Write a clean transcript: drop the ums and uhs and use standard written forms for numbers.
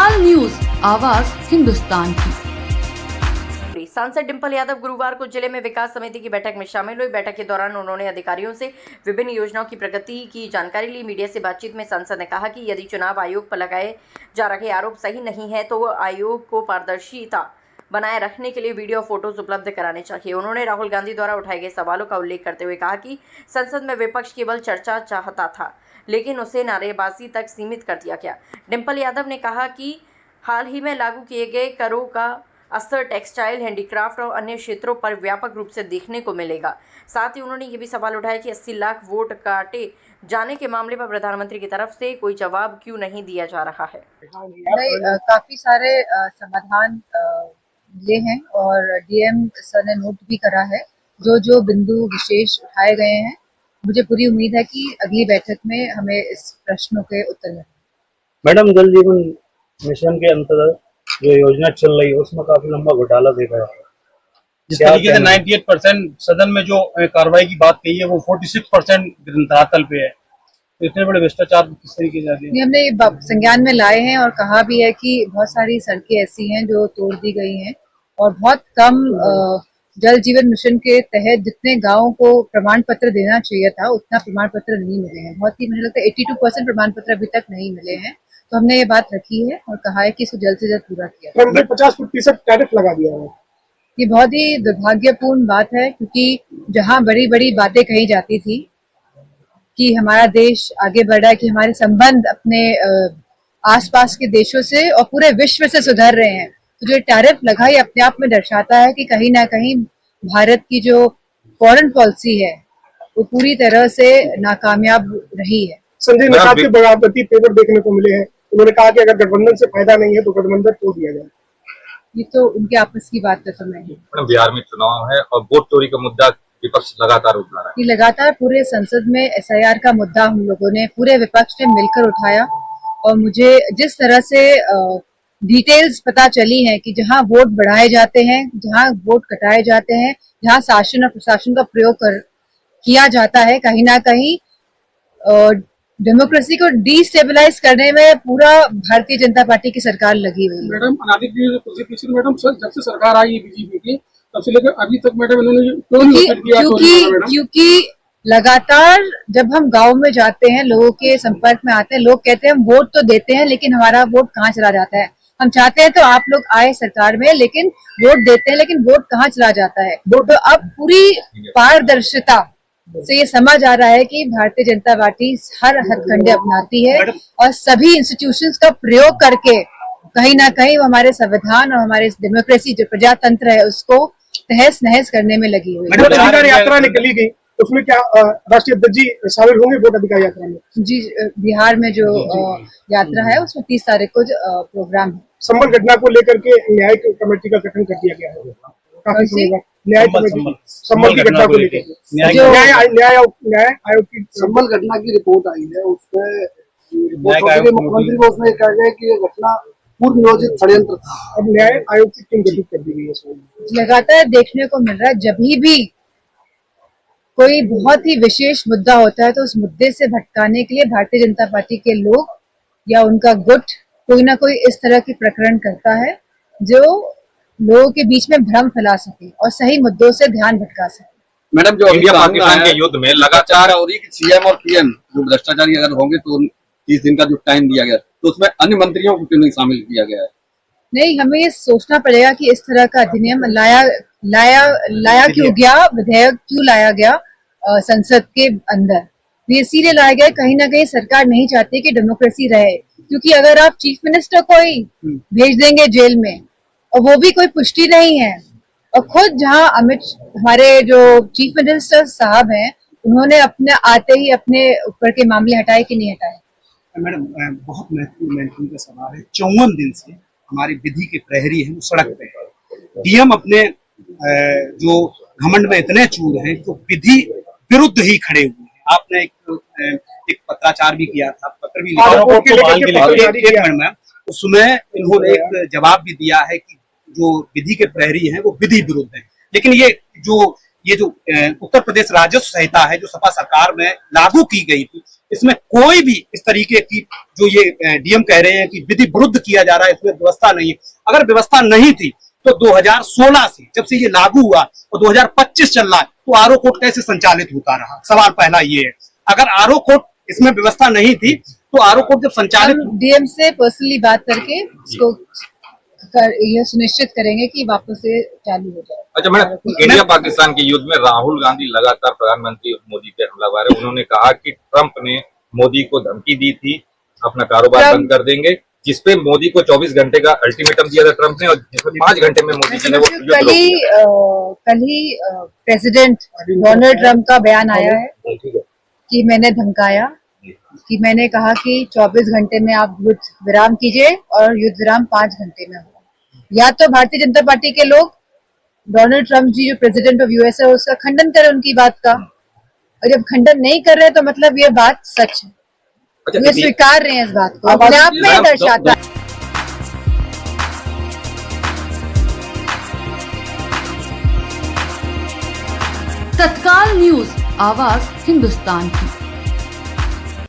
Hindustan news, आवाज हिंदुस्तान की। सांसद डिंपल यादव गुरुवार को जिले में विकास समिति की बैठक में शामिल हुई। बैठक के दौरान उन्होंने अधिकारियों से विभिन्न योजनाओं की प्रगति की जानकारी ली। मीडिया से बातचीत में सांसद ने कहा कि यदि चुनाव आयोग पर लगाए जा रहे आरोप सही नहीं है तो आयोग को पारदर्शिता बनाए रखने के लिए वीडियो फोटोज उपलब्ध कराने चाहिए। उन्होंने राहुल गांधी द्वारा उठाए गए सवालों का उल्लेख करते हुए कहा कि संसद में विपक्ष केवल चर्चा चाहता था, लेकिन उसे नारेबाजी तक सीमित कर दिया गया। डिंपल यादव ने कहा कि हाल ही में लागू किए गए करों का असर टेक्सटाइल, हैंडीक्राफ्ट और अन्य क्षेत्रों पर व्यापक रूप से देखने को मिलेगा। साथ ही उन्होंने ये भी सवाल उठाया कि 80 लाख वोट काटे जाने के मामले पर प्रधानमंत्री की तरफ से कोई जवाब क्यों नहीं दिया जा रहा है। काफी सारे समाधान मिले हैं और डीएम सर ने नोट भी करा है जो बिंदु विशेष उठाए गए हैं। मुझे पूरी उम्मीद है कि अगली बैठक में हमें इस प्रश्नों के उत्तर मिलेंगे। मैडम, जल जीवन मिशन के अंतर्गत जो योजना चल रही है उसमें काफी लंबा घोटाला देखा है। जिस तरीके से 98% सदन में जो कार्रवाई की बात कही है वो 46% धरातल पे है। तो इतने बड़े भ्रष्टाचार किस तरीके से आते हैं? हमने ये संज्ञान में लाए हैं और कहा भी है कि बहुत सारी सड़कें ऐसी हैं जो तोड़ दी गई हैं और बहुत कम जल जीवन मिशन के तहत जितने गांवों को प्रमाण पत्र देना चाहिए था उतना प्रमाण पत्र नहीं मिले हैं। बहुत ही मुझे लगता है 82% प्रमाण पत्र अभी तक नहीं मिले हैं। तो हमने ये बात रखी है और कहा है कि इसको जल्द से जल्द पूरा किया जाए। 50% टैरिफ लगा दिया है। ये बहुत ही दुर्भाग्यपूर्ण बात है क्योंकि जहां बड़ी बड़ी बातें कही जाती थी कि हमारा देश आगे बढ़ रहा है, कि हमारे संबंध अपने आसपास के देशों से और पूरे विश्व से सुधर रहे हैं, तो जो टैरिफ लगा ये अपने आप में दर्शाता है कि कहीं ना कहीं भारत की जो फॉरेन पॉलिसी है वो पूरी तरह से नाकामयाब रही है। संजय निषाद के बगावती पेपर देखने को मिले हैं। उन्होंने कहा कि अगर गठबंधन से फायदा नहीं है तो गठबंधन तोड़ दिया जाए। ये तो उनके आपस की बात का समय है। बिहार में चुनाव है और वोट चोरी का मुद्दा विपक्ष लगातार उठा रहा है। ये लगातार पूरे संसद में एसआईआर का मुद्दा हम लोगों ने पूरे विपक्ष ने मिलकर उठाया और मुझे जिस तरह से डिटेल्स पता चली हैं कि जहां वोट बढ़ाए जाते हैं, जहां वोट कटाए जाते हैं, जहां शासन और प्रशासन का प्रयोग किया जाता है, कहीं ना कहीं डेमोक्रेसी को डिस्टेबलाइज करने में पूरा भारतीय जनता पार्टी की सरकार लगी हुई है। मैडम, अनाधिकृत मैडम जब से सरकार आई है बीजेपी की तब से लेकर अभी तक मैडम इन्होंने क्योंकि लगातार जब हम गांव में जाते हैं, लोगों के संपर्क में आते हैं, लोग कहते हैं हम वोट तो देते हैं लेकिन हमारा वोट कहाँ चला जाता है। हम चाहते हैं तो आप लोग आए सरकार में, लेकिन वोट देते हैं लेकिन वोट कहाँ चला जाता है। तो अब पूरी पारदर्शिता से ये समझ आ रहा है कि भारतीय जनता पार्टी हर हथकंडे अपनाती है और सभी इंस्टीट्यूशंस का प्रयोग करके कहीं ना कहीं वो हमारे संविधान और हमारे डेमोक्रेसी जो प्रजातंत्र है उसको तहस नहस करने में लगी हुई है। यात्रा निकली गई, उसमें क्या राष्ट्रीय अध्यक्ष जी शामिल होंगे वोट अधिकार यात्रा में? जी, बिहार में जो यात्रा है उसमें 30 तारीख को प्रोग्राम है। संबल घटना को लेकर के न्याय कमेटी का गठन कर दिया गया है। न्याय कमेटी संबल की घटना को लेकर न्याय आयोग की संबल घटना की रिपोर्ट आई है। उसमें मुख्यमंत्री को उसमें कहा गया कि ये घटना पूर्व नियोजित षड्यंत्र था। अब न्याय आयोग की टीम गठित कर दी गई है। लगातार देखने को मिल रहा है जब भी कोई बहुत ही विशेष मुद्दा होता है तो उस मुद्दे से भटकाने के लिए भारतीय जनता पार्टी के लोग या उनका गुट कोई ना कोई इस तरह के प्रकरण करता है जो लोगों के बीच में भ्रम फैला सके और सही मुद्दों से ध्यान भटका सके। मैडम, जो इंडिया पाकिस्तान के युद्ध में लगातार हो रही है कि सीएम और पीएम जो भ्रष्टाचारी अगर होंगे तो 30 दिन का जो टाइम दिया गया तो उसमें अन्य मंत्रियों को क्यों नहीं शामिल किया गया है? नहीं, हमें ये सोचना पड़ेगा कि इस तरह का अधिनियम लाया क्यों गया, विधेयक क्यों लाया गया संसद के अंदर। ये इसीलिए लाया गया, कहीं ना कहीं सरकार नहीं चाहती कि डेमोक्रेसी रहे, क्योंकि अगर आप चीफ मिनिस्टर को ही भेज देंगे जेल में और वो भी कोई पुष्टि नहीं है, और खुद जहां हमारे जो चीफ मिनिस्टर साहब हैं उन्होंने अपने आते ही अपने ऊपर के मामले हटाए कि नहीं हटाए। मैडम, बहुत महत्वपूर्ण का सवाल है। 54 दिन से हमारी विधि के प्रहरी हैं वो सड़क पे है। डीएम अपने जो घमंड में इतने चूर हैं तो विधि विरुद्ध ही खड़े हुए हैं। आपने एक पत्राचार भी किया था, पत्र भी लिखा, उसमें इन्होंने एक जवाब भी दिया है कि जो विधि के प्रहरी हैं वो विधि विरुद्ध है। लेकिन ये जो उत्तर प्रदेश राजस्व संहिता है जो सपा सरकार में लागू की गई थी इसमें कोई भी इस तरीके की जो ये डीएम कह रहे हैं कि विधि विरुद्ध किया जा रहा है, इसमें व्यवस्था नहीं है। अगर व्यवस्था नहीं थी तो 2016 से जब से ये लागू हुआ और 2025 चल रहा है तो आरओ कोर्ट कैसे संचालित होता रहा? सवाल पहला ये है। अगर आरओ कोर्ट इसमें व्यवस्था नहीं थी तो आरओ कोर्ट जब संचालित, डीएम से पर्सनली बात करके इसको ये सुनिश्चित करेंगे कि वापस से चालू हो जाए। अच्छा मैडम, इंडिया पाकिस्तान के युद्ध में राहुल गांधी लगातार प्रधानमंत्री मोदी पे हमलावर है। उन्होंने कहा कि ट्रंप ने मोदी को धमकी दी थी अपना कारोबार बंद कर देंगे, जिसपे मोदी को 24 घंटे का अल्टीमेटम दिया था ट्रंप ने, और जिसमें 5 घंटे में मोदी जी ने वो कल ही प्रेसिडेंट डोनाल्ड ट्रंप का बयान आया है कि मैंने धमकाया, कि मैंने कहा कि 24 घंटे में आप युद्ध विराम कीजिए और युद्ध विराम 5 घंटे में हो। या तो भारतीय जनता पार्टी के लोग डोनाल्ड ट्रंप जी जो प्रेसिडेंट ऑफ यूएस है उसका खंडन करें उनकी बात का, और जब खंडन नहीं कर रहे तो मतलब ये बात सच है, ये स्वीकार रहे हैं इस बात को, अपने आप में दर्शाता है। तत्काल न्यूज, आवाज हिंदुस्तान की।